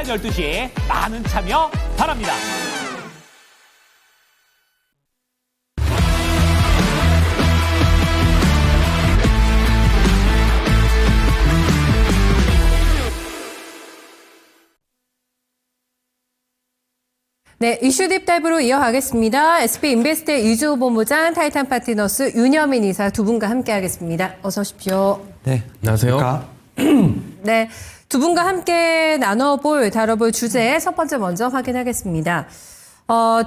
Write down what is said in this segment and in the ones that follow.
12시 많은 참여 바랍니다. 네, 이슈 딥다이브로 이어가겠습니다. SB인베스트의 이주호 본부장, 타이탄 파트너스 윤여민 이사 두 분과 함께하겠습니다. 어서 오십시오. 네, 안녕하세요. 네, 두 분과 함께 다뤄볼 주제 첫 번째 먼저 확인하겠습니다.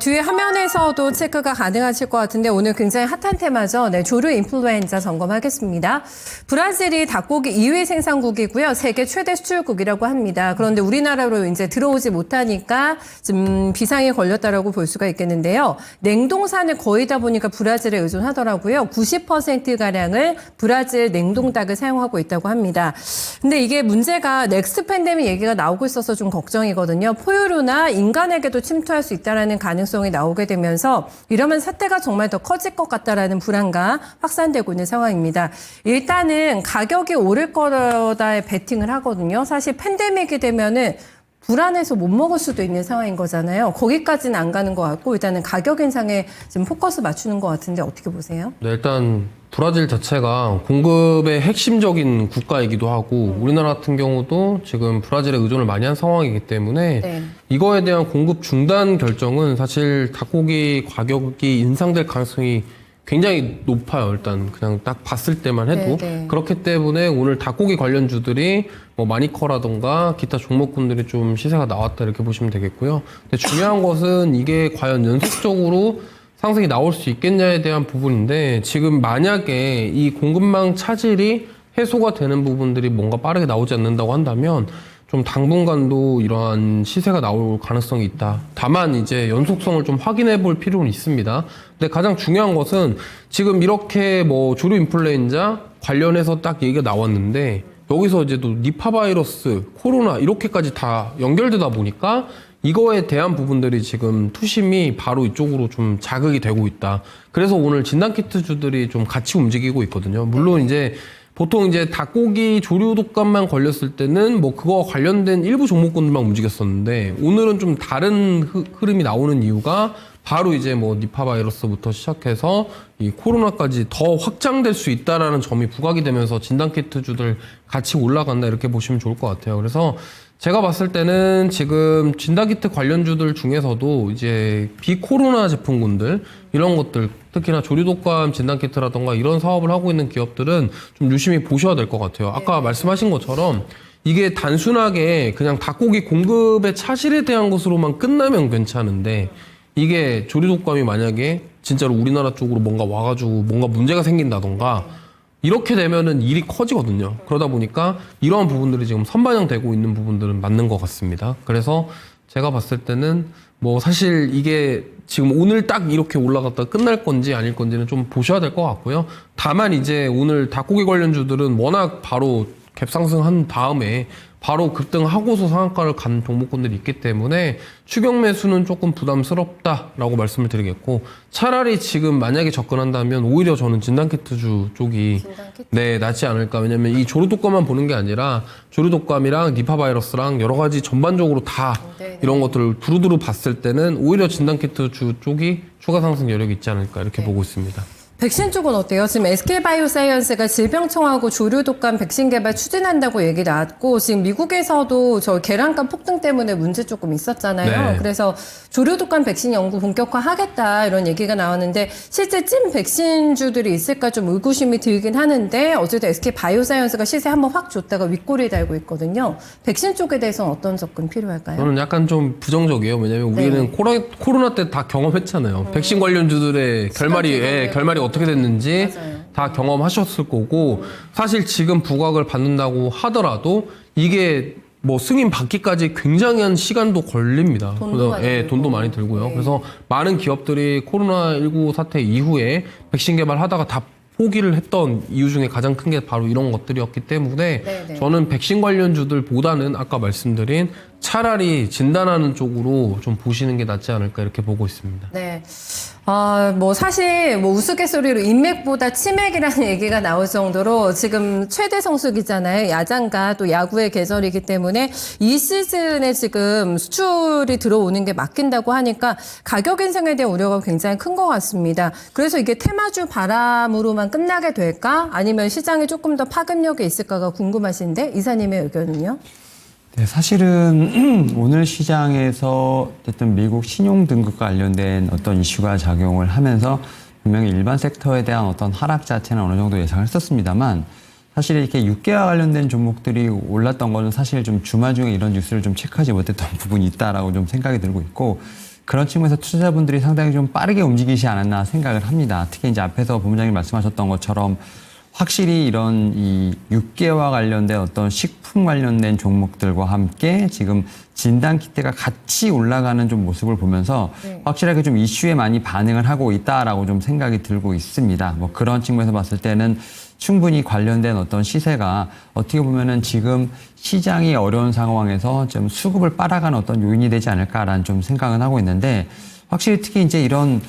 뒤에 화면에서도 체크가 가능하실 것 같은데 오늘 굉장히 핫한 테마죠. 네, 조류 인플루엔자 점검하겠습니다. 브라질이 닭고기 2위 생산국이고요. 세계 최대 수출국이라고 합니다. 그런데 우리나라로 이제 들어오지 못하니까 좀 비상이 걸렸다라고 볼 수가 있겠는데요. 냉동산을 거의 다 보니까 브라질에 의존하더라고요. 90%가량을 브라질 냉동닭을 사용하고 있다고 합니다. 근데 이게 문제가 넥스트 팬데믹 얘기가 나오고 있어서 좀 걱정이거든요. 포유류나 인간에게도 침투할 수 있다라는 가능성이 나오게 되면서 이러면 사태가 정말 더 커질 것 같다라는 불안감 확산되고 있는 상황입니다. 일단은 가격이 오를 거다에 베팅을 하거든요. 사실 팬데믹이 되면은 불안해서 못 먹을 수도 있는 상황인 거잖아요. 거기까지는 안 가는 것 같고 일단은 가격 인상에 지금 포커스 맞추는 것 같은데 어떻게 보세요? 네, 일단 브라질 자체가 공급의 핵심적인 국가이기도 하고 우리나라 같은 경우도 지금 브라질에 의존을 많이 한 상황이기 때문에 네. 이거에 대한 공급 중단 결정은 사실 닭고기 가격이 인상될 가능성이 굉장히 높아요. 일단 그냥 딱 봤을 때만 해도. 네. 그렇기 때문에 오늘 닭고기 관련주들이 뭐 마니커라던가 기타 종목군들이 좀 시세가 나왔다 이렇게 보시면 되겠고요. 근데 중요한 것은 이게 과연 연속적으로 상승이 나올 수 있겠냐에 대한 부분인데 지금 만약에 이 공급망 차질이 해소가 되는 부분들이 뭔가 빠르게 나오지 않는다고 한다면 좀 당분간도 이러한 시세가 나올 가능성이 있다. 다만 이제 연속성을 좀 확인해 볼 필요는 있습니다. 근데 가장 중요한 것은 지금 이렇게 뭐 조류 인플루엔자 관련해서 딱 얘기가 나왔는데 여기서 이제 또 니파 바이러스, 코로나 이렇게까지 다 연결되다 보니까 이거에 대한 부분들이 지금 투심이 바로 이쪽으로 좀 자극이 되고 있다. 그래서 오늘 진단키트주들이 좀 같이 움직이고 있거든요. 물론 이제 보통 이제 닭고기 조류 독감만 걸렸을 때는 뭐 그거와 관련된 일부 종목군들만 움직였었는데 오늘은 좀 다른 흐름이 나오는 이유가 바로 이제 뭐 니파 바이러스부터 시작해서 이 코로나까지 더 확장될 수 있다라는 점이 부각이 되면서 진단키트주들 같이 올라간다 이렇게 보시면 좋을 것 같아요. 그래서 제가 봤을 때는 지금 진단키트 관련주들 중에서도 이제 비코로나 제품군들 이런 것들 특히나 조류독감 진단키트라던가 이런 사업을 하고 있는 기업들은 좀 유심히 보셔야 될 것 같아요. 아까 말씀하신 것처럼 이게 단순하게 그냥 닭고기 공급의 차질에 대한 것으로만 끝나면 괜찮은데 이게 조류독감이 만약에 진짜로 우리나라 쪽으로 뭔가 와가지고 뭔가 문제가 생긴다던가 이렇게 되면은 일이 커지거든요. 그러다 보니까 이러한 부분들이 지금 선반영되고 있는 부분들은 맞는 것 같습니다. 그래서 제가 봤을 때는 뭐 사실 이게 지금 오늘 딱 이렇게 올라갔다 끝날 건지 아닐 건지는 좀 보셔야 될 것 같고요. 다만 이제 오늘 닭고기 관련주들은 워낙 바로 갭상승한 다음에 바로 급등하고서 상한가를 간 종목군들이 있기 때문에 추격 매수는 조금 부담스럽다라고 말씀을 드리겠고 차라리 지금 만약에 접근한다면 오히려 저는 진단키트주 쪽이 네 낫지 않을까. 왜냐면 이 조류독감만 보는 게 아니라 조류독감이랑 니파 바이러스랑 여러 가지 전반적으로 다 이런 것들을 두루두루 봤을 때는 오히려 진단키트주 쪽이 추가 상승 여력이 있지 않을까 이렇게 보고 있습니다. 백신 쪽은 어때요? 지금 SK바이오사이언스가 질병청하고 조류독감 백신 개발 추진한다고 얘기 나왔고 지금 미국에서도 저 계란값 폭등 때문에 문제 조금 있었잖아요. 네. 그래서 조류독감 백신 연구 본격화하겠다 이런 얘기가 나왔는데 실제 찐 백신주들이 있을까 좀 의구심이 들긴 하는데 어쨌든 SK바이오사이언스가 시세 한번 확 줬다가 윗꼬리 달고 있거든요. 백신 쪽에 대해서는 어떤 접근 필요할까요? 저는 약간 좀 부정적이에요. 왜냐면 우리는 코로나 때 다 경험했잖아요. 백신 관련주들의 결말이 어떻게 됐는지 맞아요. 다 경험하셨을 거고 사실 지금 부각을 받는다고 하더라도 이게 뭐 승인 받기까지 굉장한 시간도 걸립니다. 돈도 많이 들고요. 네. 그래서 많은 기업들이 코로나19 사태 이후에 백신 개발하다가 다 포기를 했던 이유 중에 가장 큰 게 바로 이런 것들이었기 때문에 네네. 저는 백신 관련주들보다는 아까 말씀드린 차라리 진단하는 쪽으로 좀 보시는 게 낫지 않을까 이렇게 보고 있습니다. 네. 뭐 사실 뭐 우스갯소리로 인맥보다 치맥이라는 얘기가 나올 정도로 지금 최대 성수기잖아요. 야장과 또 야구의 계절이기 때문에 이 시즌에 지금 수출이 들어오는 게 맡긴다고 하니까 가격 인상에 대한 우려가 굉장히 큰 것 같습니다. 그래서 이게 테마주 바람으로만 끝나게 될까? 아니면 시장에 조금 더 파급력이 있을까가 궁금하신데 이사님의 의견은요? 네, 사실은 오늘 시장에서 어쨌든 미국 신용 등급과 관련된 어떤 이슈가 작용을 하면서 분명히 일반 섹터에 대한 어떤 하락 자체는 어느 정도 예상을 했었습니다만 사실 이렇게 유가와 관련된 종목들이 올랐던 거는 사실 좀 주말 중에 이런 뉴스를 좀 체크하지 못했던 부분이 있다라고 좀 생각이 들고 있고 그런 측면에서 투자자분들이 상당히 좀 빠르게 움직이지 않았나 생각을 합니다. 특히 이제 앞에서 본부장님 말씀하셨던 것처럼 확실히 이런 이 육계와 관련된 어떤 식품 관련된 종목들과 함께 지금 진단키트가 같이 올라가는 좀 모습을 보면서 확실하게 좀 이슈에 많이 반응을 하고 있다라고 좀 생각이 들고 있습니다. 뭐 그런 측면에서 봤을 때는 충분히 관련된 어떤 시세가 어떻게 보면은 지금 시장이 어려운 상황에서 좀 수급을 빨아가는 어떤 요인이 되지 않을까라는 좀 생각은 하고 있는데 확실히 특히 이제 이런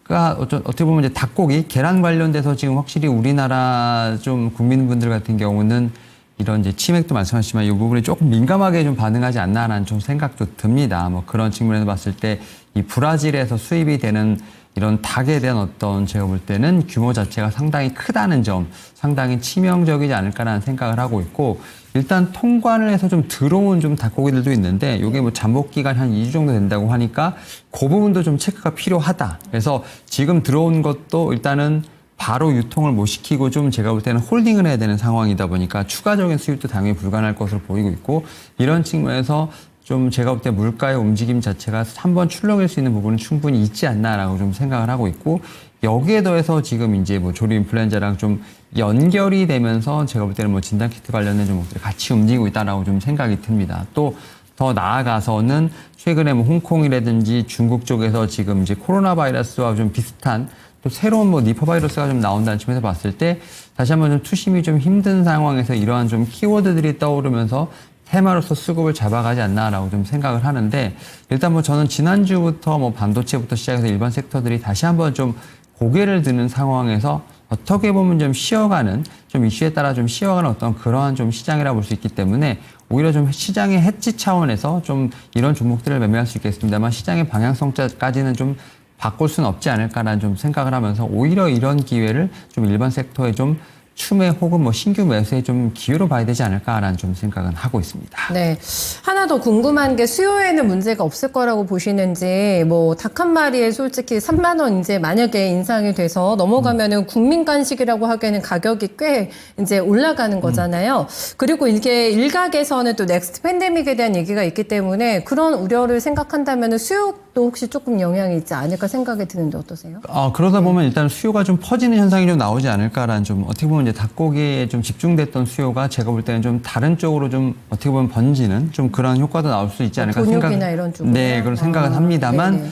어떻게 보면 이제 닭고기, 계란 관련돼서 지금 확실히 우리나라 좀 국민분들 같은 경우는 이런 이제 치맥도 말씀하셨지만 이 부분이 조금 민감하게 좀 반응하지 않나라는 좀 생각도 듭니다. 뭐 그런 측면에서 봤을 때 이 브라질에서 수입이 되는 이런 닭에 대한 어떤 제가 볼 때는 규모 자체가 상당히 크다는 점, 상당히 치명적이지 않을까라는 생각을 하고 있고 일단 통관을 해서 좀 들어온 좀 닭고기들도 있는데 이게 뭐 잠복 기간이 한 2주 정도 된다고 하니까 그 부분도 좀 체크가 필요하다. 그래서 지금 들어온 것도 일단은 바로 유통을 못 시키고 좀 제가 볼 때는 홀딩을 해야 되는 상황이다 보니까 추가적인 수입도 당연히 불가능할 것으로 보이고 있고 이런 측면에서 좀 제가 볼 때 물가의 움직임 자체가 한번 출렁일 수 있는 부분은 충분히 있지 않나라고 좀 생각을 하고 있고 여기에 더해서 지금 이제 뭐 조류 인플루엔자랑 좀 연결이 되면서 제가 볼 때는 뭐 진단키트 관련된 종목들이 같이 움직이고 있다라고 좀 생각이 듭니다. 또 더 나아가서는 최근에 뭐 홍콩이라든지 중국 쪽에서 지금 이제 코로나 바이러스와 좀 비슷한 또 새로운 뭐 니퍼 바이러스가 좀 나온다는 측면에서 봤을 때 다시 한번 좀 투심이 좀 힘든 상황에서 이러한 좀 키워드들이 떠오르면서 테마로서 수급을 잡아가지 않나라고 좀 생각을 하는데 일단 뭐 저는 지난주부터 뭐 반도체부터 시작해서 일반 섹터들이 다시 한번 좀 고개를 드는 상황에서 어떻게 보면 좀 쉬어가는 좀 이슈에 따라 좀 쉬어가는 어떤 그러한 좀 시장이라 볼 수 있기 때문에 오히려 좀 시장의 해치 차원에서 좀 이런 종목들을 매매할 수 있겠습니다만 시장의 방향성까지는 좀 바꿀 수는 없지 않을까라는 좀 생각을 하면서 오히려 이런 기회를 좀 일반 섹터에 좀 추매 혹은 뭐 신규 매수에 좀 기회로 봐야 되지 않을까라는 좀 생각은 하고 있습니다. 네. 하나 더 궁금한 게 수요에는 문제가 없을 거라고 보시는지 뭐 닭 한 마리에 솔직히 3만 원 이제 만약에 인상이 돼서 넘어가면은 국민 간식이라고 하기에는 가격이 꽤 이제 올라가는 거잖아요. 그리고 이게 일각에서는 또 넥스트 팬데믹에 대한 얘기가 있기 때문에 그런 우려를 생각한다면은 수요도 혹시 조금 영향이 있지 않을까 생각이 드는데 어떠세요? 그러다 보면 일단 수요가 좀 퍼지는 현상이 좀 나오지 않을까라는 좀 어떻게 보면 이제 닭고기에 좀 집중됐던 수요가 제가 볼 때는 좀 다른 쪽으로 좀 어떻게 보면 번지는 좀 그런 효과도 나올 수 있지 않을까 본육이나 이런 쪽으로. 네, 그런 생각은 합니다만 네네.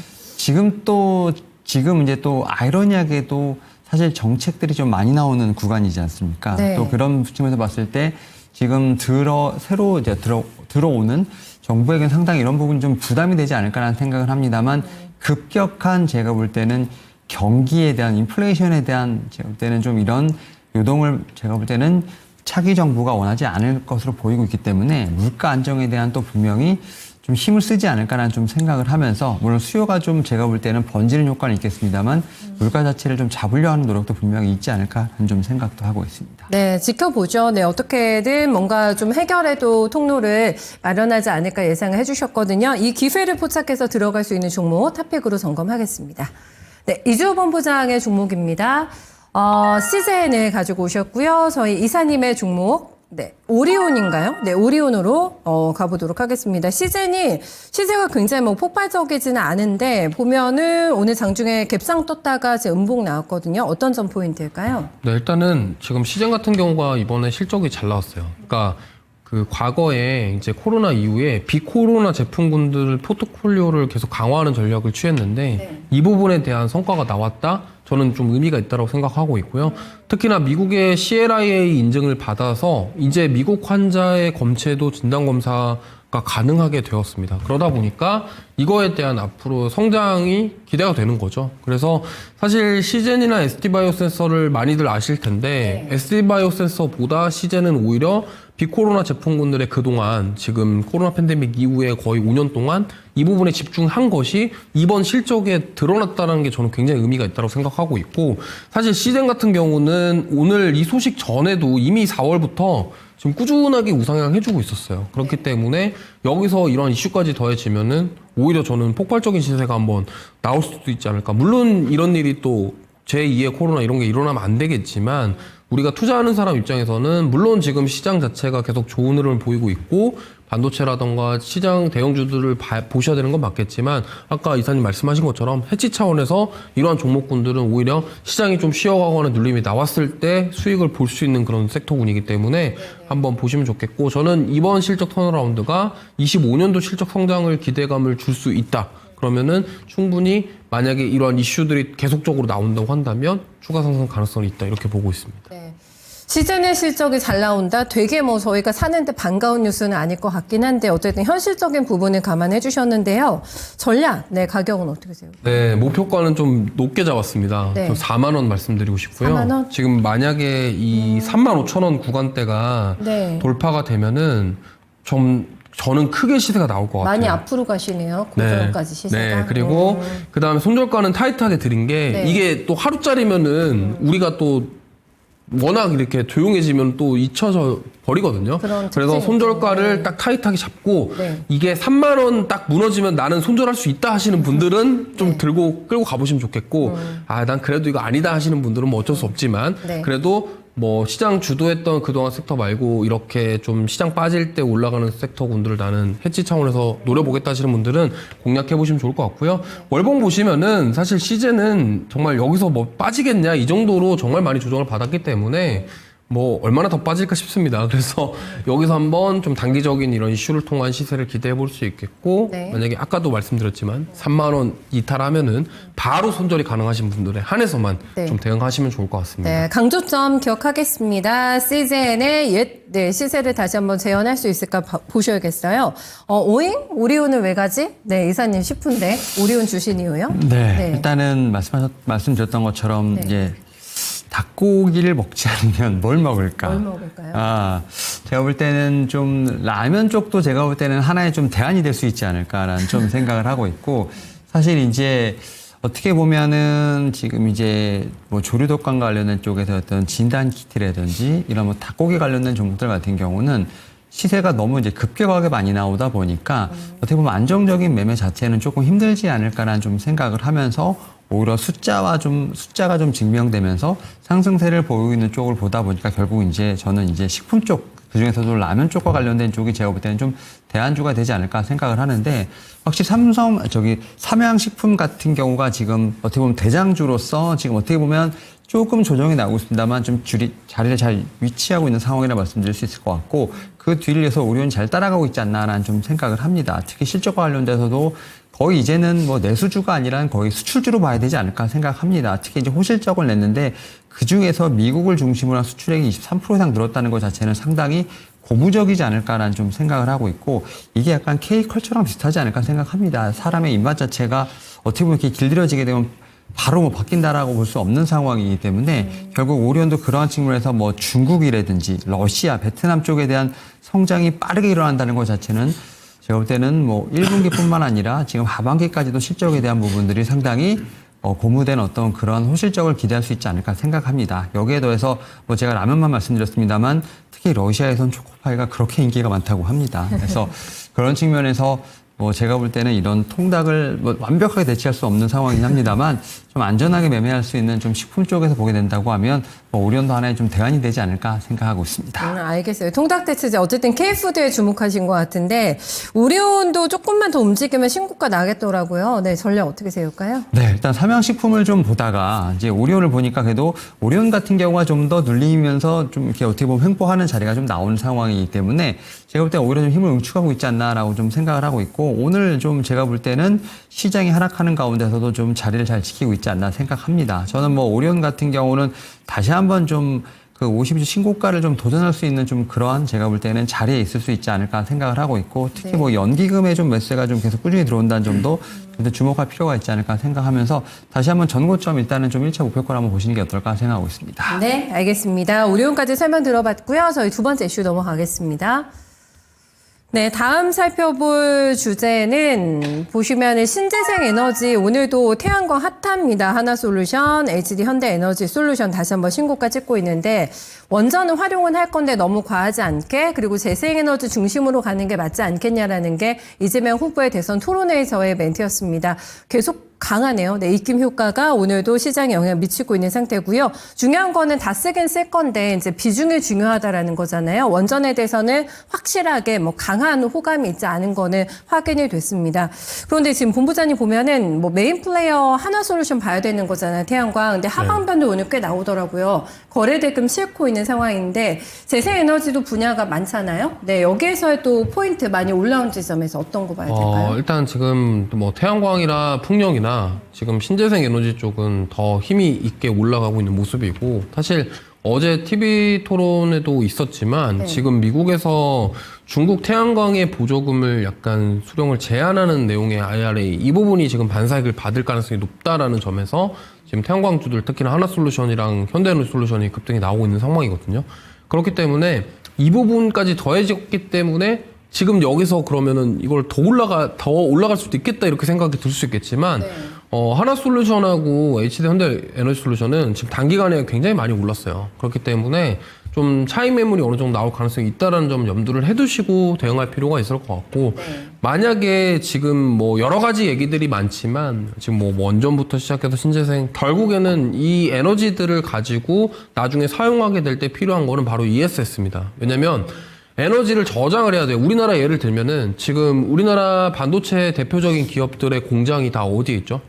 지금 이제 또 아이러니하게도 사실 정책들이 좀 많이 나오는 구간이지 않습니까? 네. 또 그런 측면에서 봤을 때 지금 새로 이제 들어오는 정부에게는 상당히 이런 부분이 좀 부담이 되지 않을까라는 생각을 합니다만 급격한 제가 볼 때는 경기에 대한 인플레이션에 대한 제가 볼 때는 좀 이런 요동을 제가 볼 때는 차기 정부가 원하지 않을 것으로 보이고 있기 때문에 물가 안정에 대한 또 분명히 좀 힘을 쓰지 않을까라는 좀 생각을 하면서 물론 수요가 좀 제가 볼 때는 번지는 효과는 있겠습니다만 물가 자체를 좀 잡으려 하는 노력도 분명히 있지 않을까라는 좀 생각도 하고 있습니다. 네, 지켜보죠. 네, 어떻게든 뭔가 좀 해결해도 통로를 마련하지 않을까 예상을 해주셨거든요. 이 기회를 포착해서 들어갈 수 있는 종목 탑픽으로 점검하겠습니다. 네, 이주호 본부장의 종목입니다. 시즌을 가지고 오셨고요. 저희 이사님의 종목. 네, 오리온인가요? 네, 오리온으로 가보도록 하겠습니다. 시세가 굉장히 뭐 폭발적이지는 않은데 보면은 오늘 장중에 갭상 떴다가 제 음봉 나왔거든요. 어떤 점 포인트일까요? 네, 일단은 지금 시장 같은 경우가 이번에 실적이 잘 나왔어요. 그러니까 그 과거에 이제 코로나 이후에 비코로나 제품군들 포트폴리오를 계속 강화하는 전략을 취했는데 이 부분에 대한 성과가 나왔다? 저는 좀 의미가 있다고 생각하고 있고요. 특히나 미국의 CLIA 인증을 받아서 이제 미국 환자의 검체도 진단검사 가능하게 되었습니다. 그러다 보니까 이거에 대한 앞으로 성장이 기대가 되는 거죠. 그래서 사실 시젠이나 ST바이오센서를 많이들 아실 텐데 ST바이오센서보다 시젠은 오히려 비코로나 제품군들의 그동안 지금 코로나 팬데믹 이후에 거의 5년 동안 이 부분에 집중한 것이 이번 실적에 드러났다는 게 저는 굉장히 의미가 있다고 생각하고 있고, 사실 시젠 같은 경우는 오늘 이 소식 전에도 이미 4월부터 지금 꾸준하게 우상향 해주고 있었어요. 그렇기 때문에 여기서 이런 이슈까지 더해지면은 오히려 저는 폭발적인 시세가 한번 나올 수도 있지 않을까. 물론 이런 일이 또 제2의 코로나 이런 게 일어나면 안 되겠지만, 우리가 투자하는 사람 입장에서는 물론 지금 시장 자체가 계속 좋은 흐름을 보이고 있고 반도체라던가 시장 대형주들을 보셔야 되는 건 맞겠지만, 아까 이사님 말씀하신 것처럼 해치 차원에서 이러한 종목군들은 오히려 시장이 좀 쉬어가거나 눌림이 나왔을 때 수익을 볼 수 있는 그런 섹터군이기 때문에 한번 보시면 좋겠고, 저는 이번 실적 턴어라운드가 25년도 실적 성장을 기대감을 줄 수 있다. 그러면은 충분히 만약에 이러한 이슈들이 계속적으로 나온다고 한다면 추가 상승 가능성이 있다, 이렇게 보고 있습니다. 네. 시즌의 실적이 잘 나온다. 되게 뭐 저희가 사는데 반가운 뉴스는 아닐 것 같긴 한데 어쨌든 현실적인 부분을 감안해 주셨는데요. 전략, 네, 가격은 어떻게 세요? 네, 목표가는 좀 높게 잡았습니다. 네. 좀 4만 원 말씀드리고 싶고요. 4만 원? 지금 만약에 이 3만 5천 원 구간대가 네. 돌파가 되면은 저는 크게 시세가 나올 것 같아요. 많이 앞으로 가시네요. 고정까지 시세가. 네, 그리고 그다음에 손절가는 타이트하게 드린 게 네. 이게 또 하루짜리면은 우리가 또 워낙 이렇게 조용해지면 또 잊혀져 버리거든요. 그런 그래서 특징이 손절가를 있군요. 딱 타이트하게 잡고 네. 이게 3만 원 딱 무너지면 나는 손절할 수 있다 하시는 분들은 좀 들고 끌고 가보시면 좋겠고, 난 그래도 이거 아니다 하시는 분들은 뭐 어쩔 수 없지만 네. 그래도 뭐 시장 주도했던 그동안 섹터 말고 이렇게 좀 시장 빠질 때 올라가는 섹터군들을 나는 해치 차원에서 노려보겠다 하시는 분들은 공략해 보시면 좋을 것 같고요. 월봉 보시면은 사실 시즌은 정말 여기서 뭐 빠지겠냐 이 정도로 정말 많이 조정을 받았기 때문에 뭐 얼마나 더 빠질까 싶습니다. 그래서 여기서 한번 좀 단기적인 이런 이슈를 통한 시세를 기대해 볼 수 있겠고, 네. 만약에 아까도 말씀드렸지만 3만 원 이탈하면은 바로 손절이 가능하신 분들에 한해서만 네. 좀 대응하시면 좋을 것 같습니다. 네, 강조점 기억하겠습니다. 시젠의 옛 시세를 다시 한번 재현할 수 있을까 보셔야겠어요. 오잉? 오리온은 왜 가지? 네, 이사님 싶은데 오리온 주신 이유요? 네, 일단은 말씀드렸던 것처럼 네. 이제 닭고기를 먹지 않으면 뭘 먹을까? 뭘 먹을까요? 제가 볼 때는 좀 라면 쪽도 제가 볼 때는 하나의 좀 대안이 될 수 있지 않을까라는 좀 생각을 하고 있고, 사실 이제 어떻게 보면은 지금 이제 뭐 조류독감 관련된 쪽에서 어떤 진단 키트라든지 이런 뭐 닭고기 관련된 종목들 같은 경우는 시세가 너무 이제 급격하게 많이 나오다 보니까 어떻게 보면 안정적인 매매 자체는 조금 힘들지 않을까라는 좀 생각을 하면서 오히려 숫자가 좀 증명되면서 상승세를 보이고 있는 쪽을 보다 보니까 결국 이제 저는 이제 식품 쪽, 그중에서도 라면 쪽과 관련된 쪽이 제가 볼 때는 좀 대안주가 되지 않을까 생각을 하는데, 확실히 삼양식품 같은 경우가 지금 어떻게 보면 대장주로서 지금 어떻게 보면 조금 조정이 나오고 있습니다만 좀 자리를 잘 위치하고 있는 상황이라 말씀드릴 수 있을 것 같고, 그 뒤를 해서 오리온이 잘 따라가고 있지 않나라는 좀 생각을 합니다. 특히 실적과 관련돼서도 거의 이제는 뭐 내수주가 아니라 거의 수출주로 봐야 되지 않을까 생각합니다. 특히 이제 호실적을 냈는데 그 중에서 미국을 중심으로 한 수출액이 23% 이상 늘었다는 것 자체는 상당히 고무적이지 않을까라는 좀 생각을 하고 있고, 이게 약간 K컬처랑 비슷하지 않을까 생각합니다. 사람의 입맛 자체가 어떻게 보면 이렇게 길들여지게 되면 바로 뭐 바뀐다라고 볼 수 없는 상황이기 때문에 결국 오리온도 그러한 측면에서 뭐 중국이라든지 러시아, 베트남 쪽에 대한 성장이 빠르게 일어난다는 것 자체는 제가 볼 때는 뭐 1분기뿐만 아니라 지금 하반기까지도 실적에 대한 부분들이 상당히 고무된 어떤 그런 호실적을 기대할 수 있지 않을까 생각합니다. 여기에 더해서 뭐 제가 라면만 말씀드렸습니다만 특히 러시아에선 초코파이가 그렇게 인기가 많다고 합니다. 그래서 그런 측면에서 뭐 제가 볼 때는 이런 통닭을 뭐 완벽하게 대체할 수 없는 상황이긴 합니다만 좀 안전하게 매매할 수 있는 좀 식품 쪽에서 보게 된다고 하면 뭐 오리온도 하나의 좀 대안이 되지 않을까 생각하고 있습니다. 알겠어요. 통닭 대체제 어쨌든 K푸드에 주목하신 것 같은데 오리온도 조금만 더 움직이면 신고가 나겠더라고요. 네, 전략 어떻게 세울까요? 네, 일단 삼양식품을 좀 보다가 이제 오리온을 보니까 그래도 오리온 같은 경우가 좀 더 눌리면서 좀 이렇게 어떻게 보면 횡보하는 자리가 좀 나오는 상황이기 때문에 제가 볼 때 오히려 좀 힘을 응축하고 있지 않나라고 좀 생각을 하고 있고, 오늘 좀 제가 볼 때는 시장이 하락하는 가운데서도 좀 자리를 잘 지키고 있지 않나 생각합니다. 저는 뭐 오리온 같은 경우는 다시 한번 좀 그 50주 신고가를 좀 도전할 수 있는 좀 그러한 제가 볼 때는 자리에 있을 수 있지 않을까 생각을 하고 있고 특히 뭐 연기금에 좀 매수가 좀 계속 꾸준히 들어온다는 점도 주목할 필요가 있지 않을까 생각하면서 다시 한번 전고점 일단은 좀 1차 목표가를 한번 보시는 게 어떨까 생각하고 있습니다. 네, 알겠습니다. 오리온까지 설명 들어봤고요. 저희 두 번째 이슈 넘어가겠습니다. 네, 다음 살펴볼 주제는 보시면은 신재생 에너지 오늘도 태양광 핫합니다. 하나솔루션, HD 현대에너지 솔루션 다시 한번 신고가 찍고 있는데 원전은 활용은 할 건데 너무 과하지 않게 그리고 재생에너지 중심으로 가는 게 맞지 않겠냐라는 게 이재명 후보의 대선 토론회에서의 멘트였습니다. 계속 강하네요. 네, 입김 효과가 오늘도 시장에 영향을 미치고 있는 상태고요. 중요한 거는 다 쓰긴 쓸 건데 이제 비중이 중요하다라는 거잖아요. 원전에 대해서는 확실하게 뭐 강한 호감이 있지 않은 거는 확인이 됐습니다. 그런데 지금 본부장님 보면은 뭐 메인 플레이어 하나솔루션 봐야 되는 거잖아요. 태양광. 근데 하방변도 오늘 꽤 나오더라고요. 거래대금 싣고 있는 상황인데 재생에너지도 분야가 많잖아요. 네, 여기에서의 또 포인트 많이 올라온 지점에서 어떤 거 봐야 될까요? 일단 지금 뭐 태양광이나 풍력이나 지금 신재생 에너지 쪽은 더 힘이 있게 올라가고 있는 모습이고 사실 어제 TV 토론에도 있었지만 네. 지금 미국에서 중국 태양광의 보조금을 약간 수령을 제한하는 내용의 IRA 이 부분이 지금 반사익을 받을 가능성이 높다라는 점에서 지금 태양광주들 특히나 하나솔루션이랑 현대에너지솔루션이 급등이 나오고 있는 상황이거든요. 그렇기 때문에 이 부분까지 더해졌기 때문에 지금 여기서 그러면은 이걸 더 올라갈 수도 있겠다 이렇게 생각이 들 수 있겠지만 하나솔루션하고 HD 현대에너지솔루션은 지금 단기간에 굉장히 많이 올랐어요. 그렇기 때문에 좀 차익 매물이 어느 정도 나올 가능성이 있다라는 점 염두를 해두시고 대응할 필요가 있을 것 같고 만약에 지금 뭐 여러 가지 얘기들이 많지만 지금 뭐 원전부터 시작해서 신재생 결국에는 이 에너지들을 가지고 나중에 사용하게 될 때 필요한 거는 바로 ESS입니다. 왜냐면 에너지를 저장을 해야 돼요. 우리나라 예를 들면은 지금 우리나라 반도체 대표적인 기업들의 공장이 다 어디에 있죠?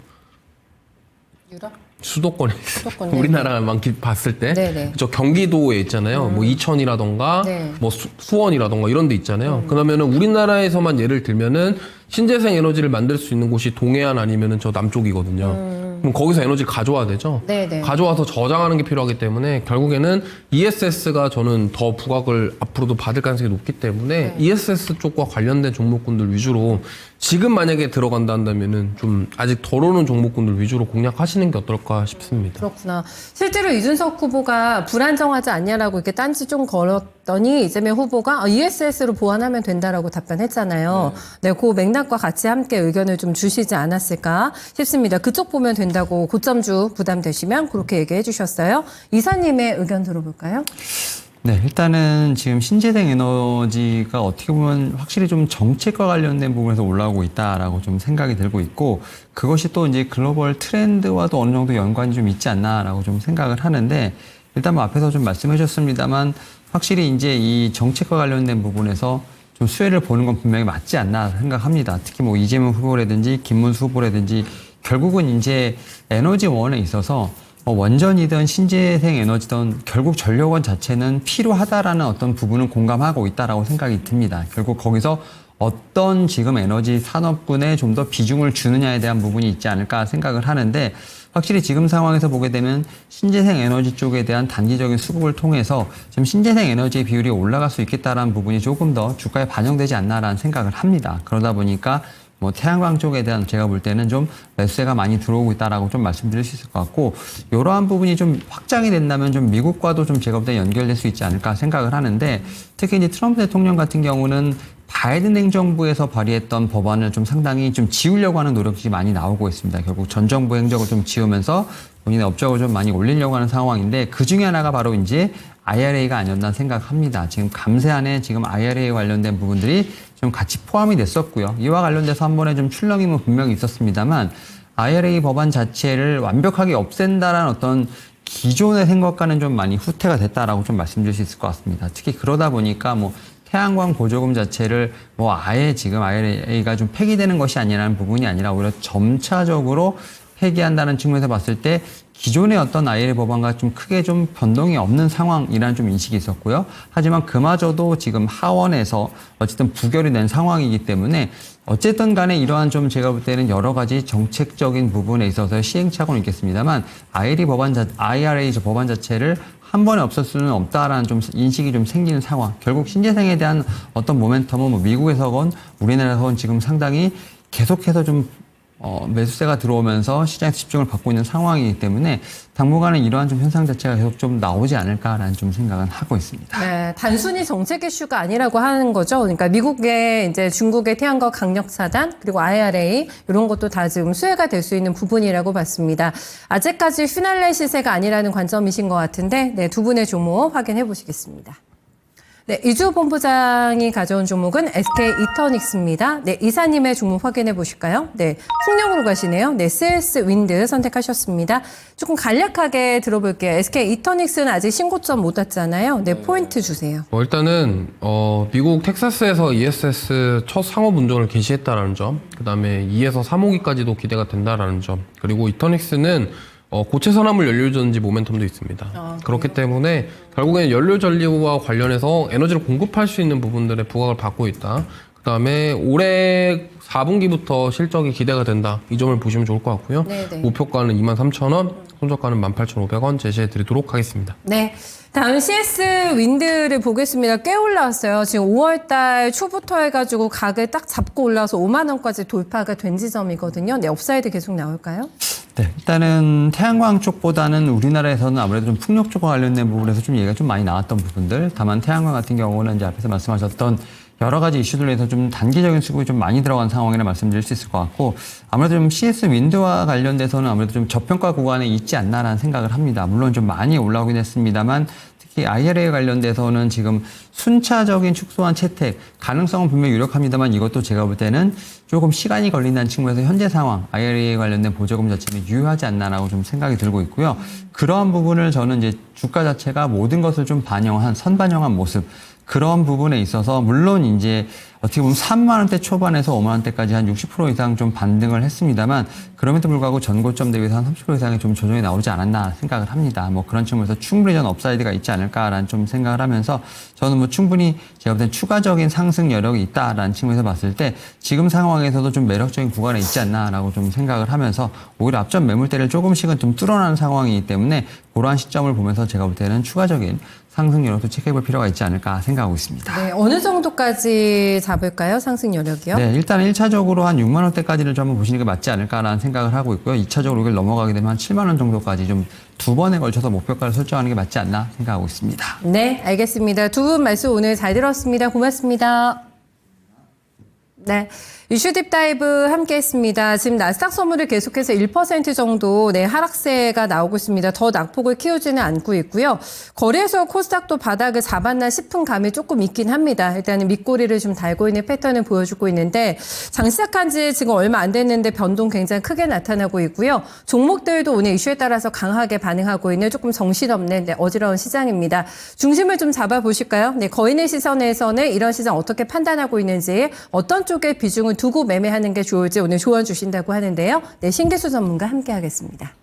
유럽? 수도권에 수도권, 우리나라만 봤을 때 네네. 저 경기도에 있잖아요. 뭐 이천이라던가 네. 뭐 수원이라던가 이런 데 있잖아요. 그러면은 우리나라에서만 예를 들면은 신재생 에너지를 만들 수 있는 곳이 동해안 아니면은 저 남쪽이거든요. 그럼 거기서 에너지를 가져와야 되죠. 네네. 가져와서 저장하는 게 필요하기 때문에 결국에는 ESS가 저는 더 부각을 앞으로도 받을 가능성이 높기 때문에 ESS 쪽과 관련된 종목군들 위주로 지금 만약에 들어간다 한다면은 좀 아직 덜 오는 종목군들 위주로 공략하시는 게 어떨까 싶습니다. 그렇구나. 실제로 이준석 후보가 불안정하지 않냐라고 이렇게 딴지 좀 걸었더니 이재명 후보가 ESS로 보완하면 된다라고 답변했잖아요. 네, 그 맥락과 같이 함께 의견을 좀 주시지 않았을까 싶습니다. 그쪽 보면 된다고 고점주 부담되시면 그렇게 얘기해 주셨어요. 이사님의 의견 들어볼까요? 네, 일단은 지금 신재생 에너지가 어떻게 보면 확실히 좀 정책과 관련된 부분에서 올라오고 있다라고 좀 생각이 들고 있고 그것이 또 이제 글로벌 트렌드와도 어느 정도 연관이 좀 있지 않나라고 좀 생각을 하는데 일단 뭐 앞에서 좀 말씀해 주셨습니다만 확실히 이제 이 정책과 관련된 부분에서 좀 수혜를 보는 건 분명히 맞지 않나 생각합니다. 특히 뭐 이재명 후보라든지 김문수 후보라든지 결국은 이제 에너지원에 있어서 원전이든 신재생 에너지든 결국 전력원 자체는 필요하다라는 어떤 부분은 공감하고 있다라고 생각이 듭니다. 결국 거기서 어떤 지금 에너지 산업군에 좀 더 비중을 주느냐에 대한 부분이 있지 않을까 생각을 하는데 확실히 지금 상황에서 보게 되면 신재생 에너지 쪽에 대한 단기적인 수급을 통해서 지금 신재생 에너지의 비율이 올라갈 수 있겠다라는 부분이 조금 더 주가에 반영되지 않나라는 생각을 합니다. 그러다 보니까 뭐 태양광 쪽에 대한 제가 볼 때는 좀 매수세가 많이 들어오고 있다라고 좀 말씀드릴 수 있을 것 같고 이러한 부분이 좀 확장이 된다면 좀 미국과도 좀 제가 볼 때 연결될 수 있지 않을까 생각을 하는데 특히 이제 트럼프 대통령 같은 경우는 바이든 행정부에서 발의했던 법안을 좀 상당히 좀 지우려고 하는 노력이 많이 나오고 있습니다. 결국 전 정부 행적을 좀 지우면서 본인의 업적을 좀 많이 올리려고 하는 상황인데 그 중에 하나가 바로 이제 IRA가 아니었나 생각합니다. 지금 감세안에 지금 IRA 관련된 부분들이 좀 같이 포함이 됐었고요. 이와 관련돼서 한 번에 좀 출렁임은 분명히 있었습니다만 IRA 법안 자체를 완벽하게 없앤다라는 어떤 기존의 생각과는 좀 많이 후퇴가 됐다라고 좀 말씀드릴 수 있을 것 같습니다. 특히 그러다 보니까 뭐 태양광 보조금 자체를 뭐 아예 지금 IRA가 좀 폐기되는 것이 아니라는 부분이 아니라 오히려 점차적으로 폐기한다는 측면에서 봤을 때 기존의 어떤 IRA 법안과 좀 크게 좀 변동이 없는 상황이라는 좀 인식이 있었고요. 하지만 그마저도 지금 하원에서 어쨌든 부결이 된 상황이기 때문에 어쨌든 간에 이러한 좀 제가 볼 때는 여러 가지 정책적인 부분에 있어서 시행착오는 있겠습니다만 IRA 법안 자체를 한 번에 없을 수는 없다라는 좀 인식이 좀 생기는 상황. 결국 신재생에 대한 어떤 모멘텀은 뭐 미국에서건 우리나라에서건 지금 상당히 계속해서 좀 매수세가 들어오면서 시장에서 집중을 받고 있는 상황이기 때문에 당분간은 이러한 좀 현상 자체가 계속 좀 나오지 않을까라는 좀 생각은 하고 있습니다. 네, 단순히 정책 이슈가 아니라고 하는 거죠. 그러니까 미국의 이제 중국의 태양광 강력 차단 그리고 IRA 이런 것도 다 지금 수혜가 될 수 있는 부분이라고 봤습니다. 아직까지 휘날레 시세가 아니라는 관점이신 것 같은데, 네, 두 분의 종목 확인해 보시겠습니다. 네, 이주 본부장이 가져온 종목은 SK 이터닉스입니다. 네, 이사님의 종목 확인해 보실까요? 네, 풍력으로 가시네요. 네, CS 윈드 선택하셨습니다. 조금 간략하게 들어볼게요. SK 이터닉스는 아직 신고점 못 왔잖아요. 네, 포인트 주세요. 일단은 미국 텍사스에서 ESS 첫 상업 운전을 개시했다라는 점, 그다음에 2에서 3호기까지도 기대가 된다라는 점, 그리고 이터닉스는 고체 산화물 연료 전지 모멘텀도 있습니다. 그렇기 때문에 결국에는 연료 전리와 관련해서 에너지를 공급할 수 있는 부분들의 부각을 받고 있다. 그다음에 올해 4분기부터 실적이 기대가 된다. 이 점을 보시면 좋을 것 같고요. 네네. 목표가는 23,000원, 손절가는 18,500원 제시해 드리도록 하겠습니다. 네. 다음 CS 윈드를 보겠습니다. 꽤 올라왔어요. 지금 5월달 초부터 해가지고 각을 딱 잡고 올라와서 5만 원까지 돌파가 된 지점이거든요. 네, 업사이드 계속 나올까요? 네, 일단은 태양광 쪽보다는 우리나라에서는 아무래도 좀 풍력 쪽과 관련된 부분에서 좀 얘기가 좀 많이 나왔던 부분들. 다만 태양광 같은 경우는 이제 앞에서 말씀하셨던 여러 가지 이슈들에서 좀 단기적인 수급이 좀 많이 들어간 상황이라 말씀드릴 수 있을 것 같고, 아무래도 좀 CS 윈드와 관련돼서는 아무래도 좀 저평가 구간에 있지 않나라는 생각을 합니다. 물론 좀 많이 올라오긴 했습니다만, 특히 IRA 관련돼서는 지금 순차적인 축소한 채택 가능성은 분명히 유력합니다만, 이것도 제가 볼 때는 조금 시간이 걸린다는 측면에서 현재 상황 IRA 관련된 보조금 자체는 유효하지 않나라고 좀 생각이 들고 있고요. 그러한 부분을 저는 이제 주가 자체가 모든 것을 좀 반영한 선반영한 모습, 그런 부분에 있어서 물론 이제 어떻게 보면 3만 원대 초반에서 5만 원대까지 한 60% 이상 좀 반등을 했습니다만, 그럼에도 불구하고 전고점 대비해서 한 30% 이상의 좀 조정이 나오지 않았나 생각을 합니다. 뭐 그런 측면에서 충분히 전 업사이드가 있지 않을까라는 좀 생각을 하면서, 저는 뭐 충분히 제가 볼 땐 추가적인 상승 여력이 있다라는 측면에서 봤을 때 지금 상황에서도 좀 매력적인 구간에 있지 않나라고 좀 생각을 하면서, 오히려 앞전 매물대를 조금씩은 좀 뚫어나는 상황이기 때문에 그러한 시점을 보면서 제가 볼 때는 추가적인 상승 여력도 체크해볼 필요가 있지 않을까 생각하고 있습니다. 네, 어느 정도까지 잡을까요? 상승 여력이요? 네, 일단 1차적으로 한 6만 원대까지를 좀 한번 보시는 게 맞지 않을까라는 생각을 하고 있고요. 2차적으로 이걸 넘어가게 되면 한 7만 원 정도까지 좀 두 번에 걸쳐서 목표가를 설정하는 게 맞지 않나 생각하고 있습니다. 네, 알겠습니다. 두 분 말씀 오늘 잘 들었습니다. 고맙습니다. 네, 이슈 딥다이브 함께 했습니다. 지금 나스닥 선물을 계속해서 1% 정도 하락세가 나오고 있습니다. 더 낙폭을 키우지는 않고 있고요. 거래소 코스닥도 바닥을 잡았나 싶은 감이 조금 있긴 합니다. 일단은 밑꼬리를 좀 달고 있는 패턴을 보여주고 있는데, 장 시작한 지 지금 얼마 안 됐는데 변동 굉장히 크게 나타나고 있고요. 종목들도 오늘 이슈에 따라서 강하게 반응하고 있는 조금 정신없는 어지러운 시장입니다. 중심을 좀 잡아보실까요? 네, 거인의 시선에서는 이런 시장 어떻게 판단하고 있는지, 어떤 쪽에 비중을 두고 매매하는 게 좋을지 오늘 조언 주신다고 하는데요. 네, 신기수 전문가 함께 하겠습니다.